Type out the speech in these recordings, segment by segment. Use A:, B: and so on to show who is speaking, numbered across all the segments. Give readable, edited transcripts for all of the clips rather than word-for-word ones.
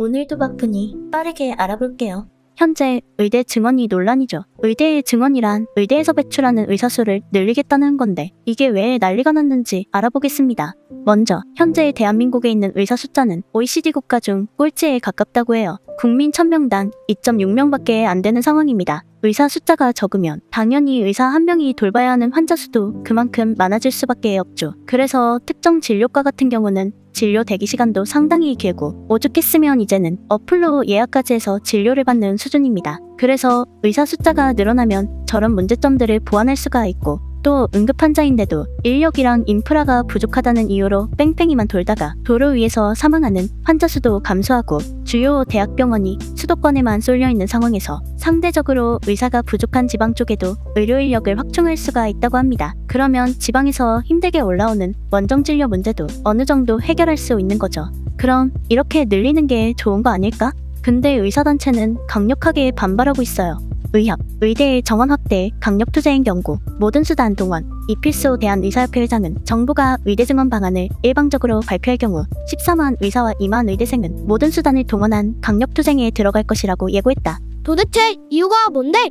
A: 오늘도 바쁘니 빠르게 알아볼게요.
B: 현재 의대 증원이 논란이죠. 의대의 증원이란 의대에서 배출하는 의사수를 늘리겠다는 건데 이게 왜 난리가 났는지 알아보겠습니다. 먼저 현재 대한민국에 있는 의사 숫자는 OECD 국가 중 꼴찌에 가깝다고 해요. 국민 1000명당 2.6명밖에 안 되는 상황입니다. 의사 숫자가 적으면 당연히 의사 한 명이 돌봐야 하는 환자 수도 그만큼 많아질 수밖에 없죠. 그래서 특정 진료과 같은 경우는 진료 대기 시간도 상당히 길고 오죽했으면 이제는 어플로 예약까지 해서 진료를 받는 수준입니다. 그래서 의사 숫자가 늘어나면 저런 문제점들을 보완할 수가 있고 또 응급 환자인데도 인력이랑 인프라가 부족하다는 이유로 뺑뺑이만 돌다가 도로 위에서 사망하는 환자 수도 감소하고 주요 대학병원이 수도권에만 쏠려있는 상황에서 상대적으로 의사가 부족한 지방 쪽에도 의료 인력을 확충할 수가 있다고 합니다. 그러면 지방에서 힘들게 올라오는 원정진료 문제도 어느 정도 해결할 수 있는 거죠. 그럼 이렇게 늘리는 게 좋은 거 아닐까? 근데 의사단체는 강력하게 반발하고 있어요. 의협, 의대의 정원 확대, 강력 투쟁 경고, 모든 수단 동원. 이필수 대한의사협회 회장은 정부가 의대 증원 방안을 일방적으로 발표할 경우 14만 의사와 2만 의대생은 모든 수단을 동원한 강력 투쟁에 들어갈 것이라고 예고했다.
C: 도대체 이유가 뭔데?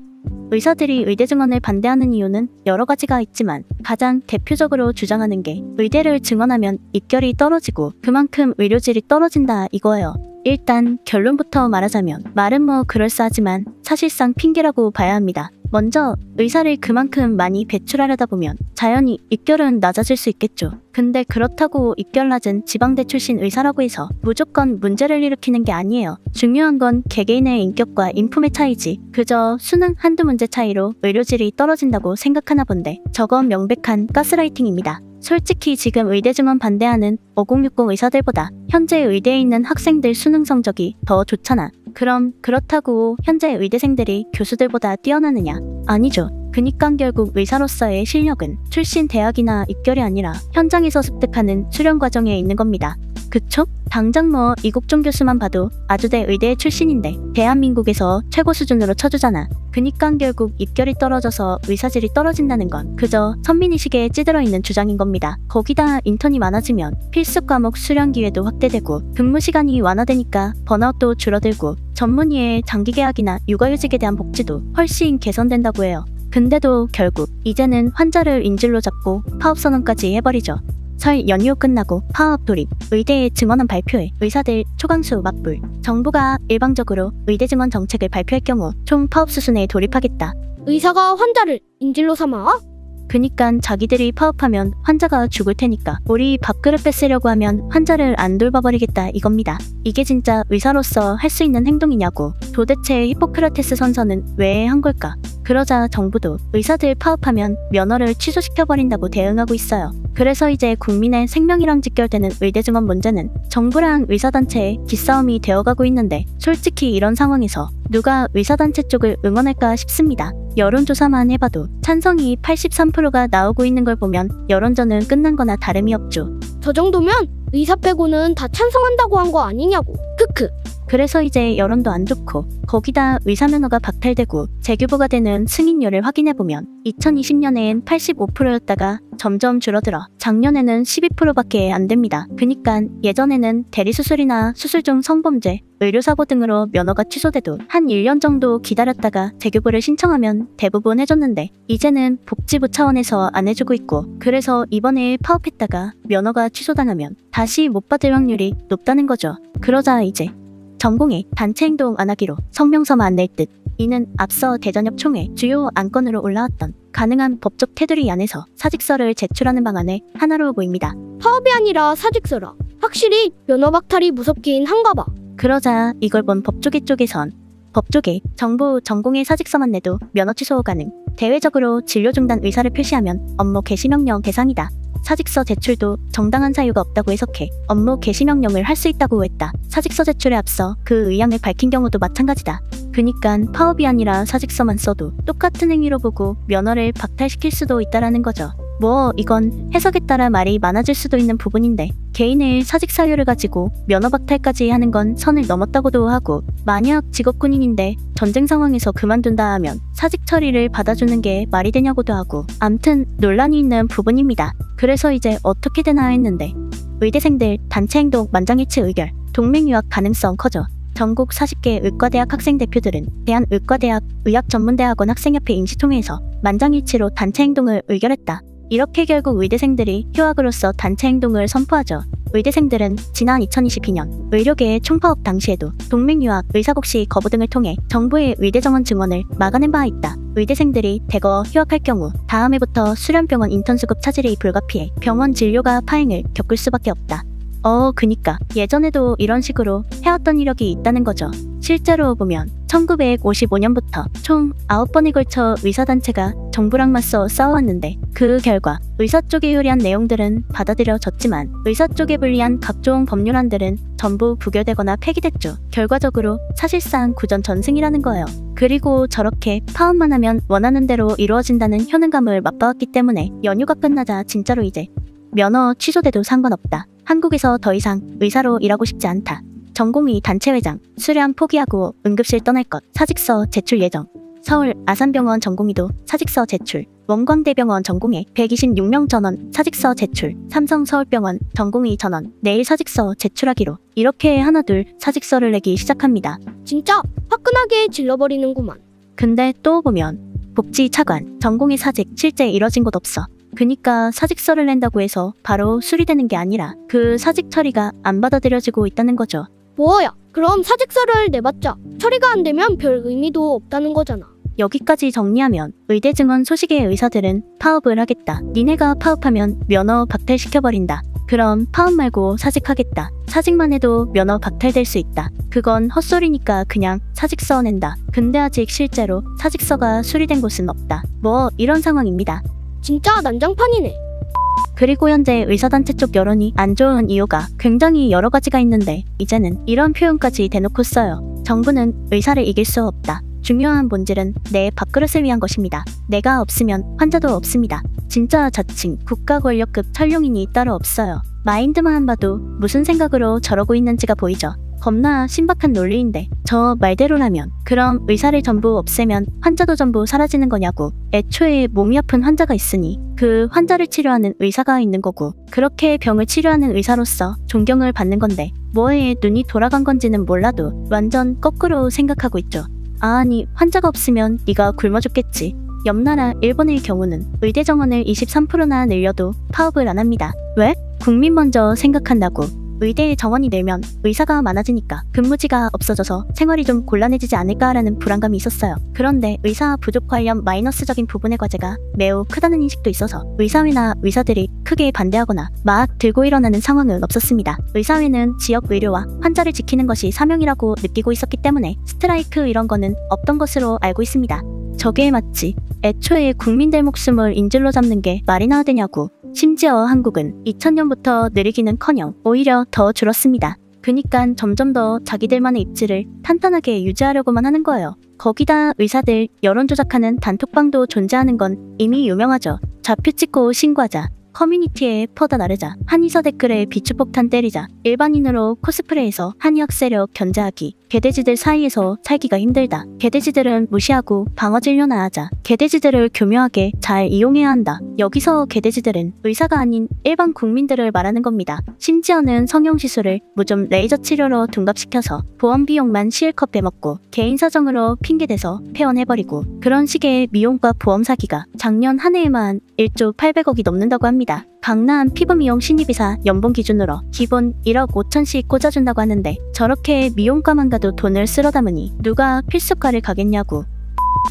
B: 의사들이 의대 증원을 반대하는 이유는 여러 가지가 있지만 가장 대표적으로 주장하는 게 의대를 증원하면 입결이 떨어지고 그만큼 의료질이 떨어진다 이거예요. 일단 결론부터 말하자면 말은 뭐 그럴싸하지만 사실상 핑계라고 봐야 합니다. 먼저 의사를 그만큼 많이 배출하려다 보면 자연히 입결은 낮아질 수 있겠죠. 근데 그렇다고 입결 낮은 지방대 출신 의사라고 해서 무조건 문제를 일으키는 게 아니에요. 중요한 건 개개인의 인격과 인품의 차이지 그저 수능 한두 문제 차이로 의료질이 떨어진다고 생각하나 본데 저건 명백한 가스라이팅입니다. 솔직히 지금 의대 증원 반대하는 5060 의사들보다 현재 의대에 있는 학생들 수능 성적이 더 좋잖아. 그럼 그렇다고 현재 의대생들이 교수들보다 뛰어나느냐? 아니죠. 그니까 결국 의사로서의 실력은 출신 대학이나 입결이 아니라 현장에서 습득하는 수련 과정에 있는 겁니다. 그쵸? 당장 뭐 이국종 교수만 봐도 아주대 의대 출신인데 대한민국에서 최고 수준으로 쳐주잖아. 그니까 결국 입결이 떨어져서 의사질이 떨어진다는 건 그저 선민의식에 찌들어 있는 주장인 겁니다. 거기다 인턴이 많아지면 필수 과목 수련 기회도 확대되고 근무 시간이 완화되니까 번아웃도 줄어들고 전문의의 장기 계약이나 육아휴직에 대한 복지도 훨씬 개선된다고 해요. 근데도 결국 이제는 환자를 인질로 잡고 파업 선언까지 해버리죠. 설 연휴 끝나고 파업 돌입, 의대의 증원안 발표에 의사들 초강수 맞불. 정부가 일방적으로 의대 증원 정책을 발표할 경우 총 파업 수순에 돌입하겠다.
C: 의사가 환자를 인질로 삼아?
B: 그니깐 자기들이 파업하면 환자가 죽을 테니까 우리 밥그릇 뺏으려고 하면 환자를 안 돌봐버리겠다 이겁니다. 이게 진짜 의사로서 할 수 있는 행동이냐고. 도대체 히포크라테스 선서는 왜 한 걸까? 그러자 정부도 의사들 파업하면 면허를 취소시켜버린다고 대응하고 있어요. 그래서 이제 국민의 생명이랑 직결되는 의대 증원 문제는 정부랑 의사단체의 기싸움이 되어가고 있는데 솔직히 이런 상황에서 누가 의사단체 쪽을 응원할까 싶습니다. 여론조사만 해봐도 찬성이 83%가 나오고 있는 걸 보면 여론전은 끝난 거나 다름이 없죠.
C: 저 정도면 의사 빼고는 다 찬성한다고 한 거 아니냐고. 크크.
B: 그래서 이제 여론도 안 좋고 거기다 의사면허가 박탈되고 재규부가 되는 승인율을 확인해보면 2020년엔 85%였다가 점점 줄어들어 작년에는 12%밖에 안 됩니다. 그니까 예전에는 대리수술이나 수술 중 성범죄, 의료사고 등으로 면허가 취소돼도 한 1년 정도 기다렸다가 재규부를 신청하면 대부분 해줬는데 이제는 복지부 차원에서 안 해주고 있고 그래서 이번에 파업했다가 면허가 취소당하면 다시 못 받을 확률이 높다는 거죠. 그러자 이제 전공에 단체 행동 안 하기로 성명서만 낼 듯. 이는 앞서 대전협 총회 주요 안건으로 올라왔던 가능한 법적 테두리 안에서 사직서를 제출하는 방안의 하나로 보입니다.
C: 파업이 아니라 사직서라. 확실히 면허 박탈이 무섭긴 한가 봐.
B: 그러자 이걸 본 법조계 쪽에선 법조계 정부 전공의 사직서만 내도 면허 취소 가능. 대외적으로 진료 중단 의사를 표시하면 업무 개시명령 대상이다. 사직서 제출도 정당한 사유가 없다고 해석해 업무 개시명령을 할 수 있다고 했다. 사직서 제출에 앞서 그 의향을 밝힌 경우도 마찬가지다. 그니깐 파업이 아니라 사직서만 써도 똑같은 행위로 보고 면허를 박탈시킬 수도 있다라는 거죠. 뭐 이건 해석에 따라 말이 많아질 수도 있는 부분인데 개인의 사직 사유를 가지고 면허 박탈까지 하는 건 선을 넘었다고도 하고 만약 직업군인인데 전쟁 상황에서 그만둔다 하면 사직 처리를 받아주는 게 말이 되냐고도 하고 암튼 논란이 있는 부분입니다. 그래서 이제 어떻게 되나 했는데 의대생들 단체 행동 만장일치 의결 동맹유학 가능성 커져. 전국 40개 의과대학 학생 대표들은 대한의과대학 의학전문대학원 학생협회 임시총회에서 만장일치로 단체 행동을 의결했다. 이렇게 결국 의대생들이 휴학으로서 단체 행동을 선포하죠. 의대생들은 지난 2022년 의료계의 총파업 당시에도 동맹유학, 의사곡시 거부 등을 통해 정부의 의대 정원 증원을 막아낸 바 있다. 의대생들이 대거 휴학할 경우 다음 해부터 수련병원 인턴 수급 차질이 불가피해 병원 진료가 파행을 겪을 수밖에 없다. 그니까 예전에도 이런 식으로 해왔던 이력이 있다는 거죠. 실제로 보면 1955년부터 총 9번에 걸쳐 의사단체가 정부랑 맞서 싸워왔는데 그 결과 의사 쪽에 유리한 내용들은 받아들여졌지만 의사 쪽에 불리한 각종 법률안들은 전부 부결되거나 폐기됐죠. 결과적으로 사실상 구전전승이라는 거예요. 그리고 저렇게 파업만 하면 원하는 대로 이루어진다는 현행감을 맛봐왔기 때문에 연휴가 끝나자 진짜로 이제 면허 취소돼도 상관없다. 한국에서 더 이상 의사로 일하고 싶지 않다. 전공의 단체회장, 수련 포기하고 응급실 떠날 것, 사직서 제출 예정. 서울 아산병원 전공의도 사직서 제출. 원광대병원 전공의 126명 전원 사직서 제출. 삼성 서울병원 전공의 전원 내일 사직서 제출하기로. 이렇게 하나둘 사직서를 내기 시작합니다.
C: 진짜 화끈하게 질러버리는구만.
B: 근데 또 보면 복지차관, 전공의 사직 실제 이뤄진 곳 없어. 그니까 사직서를 낸다고 해서 바로 수리되는 게 아니라 그 사직 처리가 안 받아들여지고 있다는 거죠.
C: 뭐야? 그럼 사직서를 내봤자 처리가 안 되면 별 의미도 없다는 거잖아.
B: 여기까지 정리하면 의대 증원 소식의 의사들은 파업을 하겠다. 니네가 파업하면 면허 박탈시켜버린다. 그럼 파업 말고 사직하겠다. 사직만 해도 면허 박탈될 수 있다. 그건 헛소리니까 그냥 사직서 낸다. 근데 아직 실제로 사직서가 수리된 곳은 없다. 뭐 이런 상황입니다.
C: 진짜 난장판이네.
B: 그리고 현재 의사단체 쪽 여론이 안 좋은 이유가 굉장히 여러 가지가 있는데 이제는 이런 표현까지 대놓고 써요. 정부는 의사를 이길 수 없다. 중요한 본질은 내 밥그릇을 위한 것입니다. 내가 없으면 환자도 없습니다. 진짜 자칭 국가 권력급 철룡인이 따로 없어요. 마인드만 봐도 무슨 생각으로 저러고 있는지가 보이죠. 겁나 신박한 논리인데 저 말대로라면 그럼 의사를 전부 없애면 환자도 전부 사라지는 거냐고. 애초에 몸이 아픈 환자가 있으니 그 환자를 치료하는 의사가 있는 거고 그렇게 병을 치료하는 의사로서 존경을 받는 건데 뭐에 눈이 돌아간 건지는 몰라도 완전 거꾸로 생각하고 있죠. 아니 환자가 없으면 네가 굶어 죽겠지. 옆나라 일본의 경우는 의대 정원을 23%나 늘려도 파업을 안 합니다. 왜? 국민 먼저 생각한다고. 의대에 정원이 늘면 의사가 많아지니까 근무지가 없어져서 생활이 좀 곤란해지지 않을까라는 불안감이 있었어요. 그런데 의사 부족 관련 마이너스적인 부분의 과제가 매우 크다는 인식도 있어서 의사회나 의사들이 크게 반대하거나 막 들고 일어나는 상황은 없었습니다. 의사회는 지역 의료와 환자를 지키는 것이 사명이라고 느끼고 있었기 때문에 스트라이크 이런 거는 없던 것으로 알고 있습니다. 저게 맞지. 애초에 국민들 목숨을 인질로 잡는 게 말이나 되냐고. 심지어 한국은 2000년부터 느리기는커녕 오히려 더 줄었습니다. 그니깐 점점 더 자기들만의 입지를 탄탄하게 유지하려고만 하는 거예요. 거기다 의사들 여론 조작하는 단톡방도 존재하는 건 이미 유명하죠. 좌표 찍고 신고하자. 커뮤니티에 퍼다 나르자. 한의사 댓글에 비추폭탄 때리자. 일반인으로 코스프레해서 한의학 세력 견제하기. 개돼지들 사이에서 살기가 힘들다. 개돼지들은 무시하고 방어진료나 하자. 개돼지들을 교묘하게 잘 이용해야 한다. 여기서 개돼지들은 의사가 아닌 일반 국민들을 말하는 겁니다. 심지어는 성형시술을 무좀 레이저 치료로 둔갑시켜서 보험 비용만 실컷 빼먹고 개인 사정으로 핑계대서 폐원해버리고 그런 식의 미용과 보험 사기가 작년 한 해에만 1조 800억이 넘는다고 합니다. 강남 피부미용 신입의사 연봉 기준으로 기본 1억 5천씩 꽂아준다고 하는데 저렇게 미용과만 가도 돈을 쓸어 담으니 누가 필수과를 가겠냐고.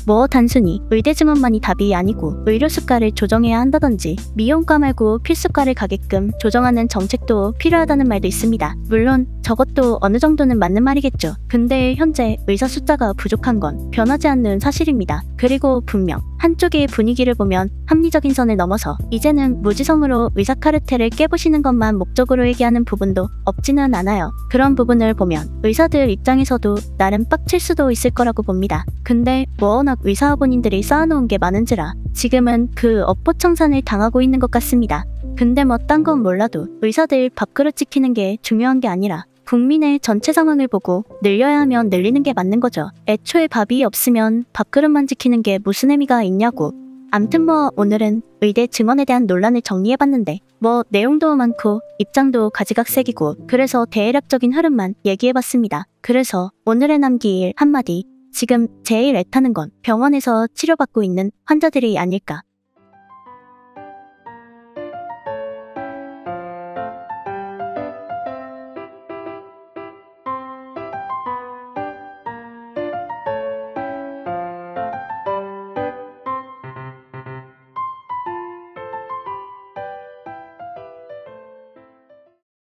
B: 뭐 단순히 의대 증원만이 답이 아니고 의료수가를 조정해야 한다든지 미용과 말고 필수과를 가게끔 조정하는 정책도 필요하다는 말도 있습니다. 물론 저것도 어느 정도는 맞는 말이겠죠. 근데 현재 의사 숫자가 부족한 건 변하지 않는 사실입니다. 그리고 분명 한쪽의 분위기를 보면 합리적인 선을 넘어서 이제는 무지성으로 의사 카르텔을 깨부시는 것만 목적으로 얘기하는 부분도 없지는 않아요. 그런 부분을 보면 의사들 입장에서도 나름 빡칠 수도 있을 거라고 봅니다. 근데 워낙 의사 본인들이 쌓아놓은 게 많은지라 지금은 그 업보청산을 당하고 있는 것 같습니다. 근데 뭐 딴 건 몰라도 의사들 밥그릇 지키는 게 중요한 게 아니라 국민의 전체 상황을 보고 늘려야 하면 늘리는 게 맞는 거죠. 애초에 밥이 없으면 밥그릇만 지키는 게 무슨 의미가 있냐고. 암튼 뭐 오늘은 의대 증원에 대한 논란을 정리해봤는데 뭐 내용도 많고 입장도 가지각색이고 그래서 대략적인 흐름만 얘기해봤습니다. 그래서 오늘의 남길 한마디. 지금 제일 애타는 건 병원에서 치료받고 있는 환자들이 아닐까.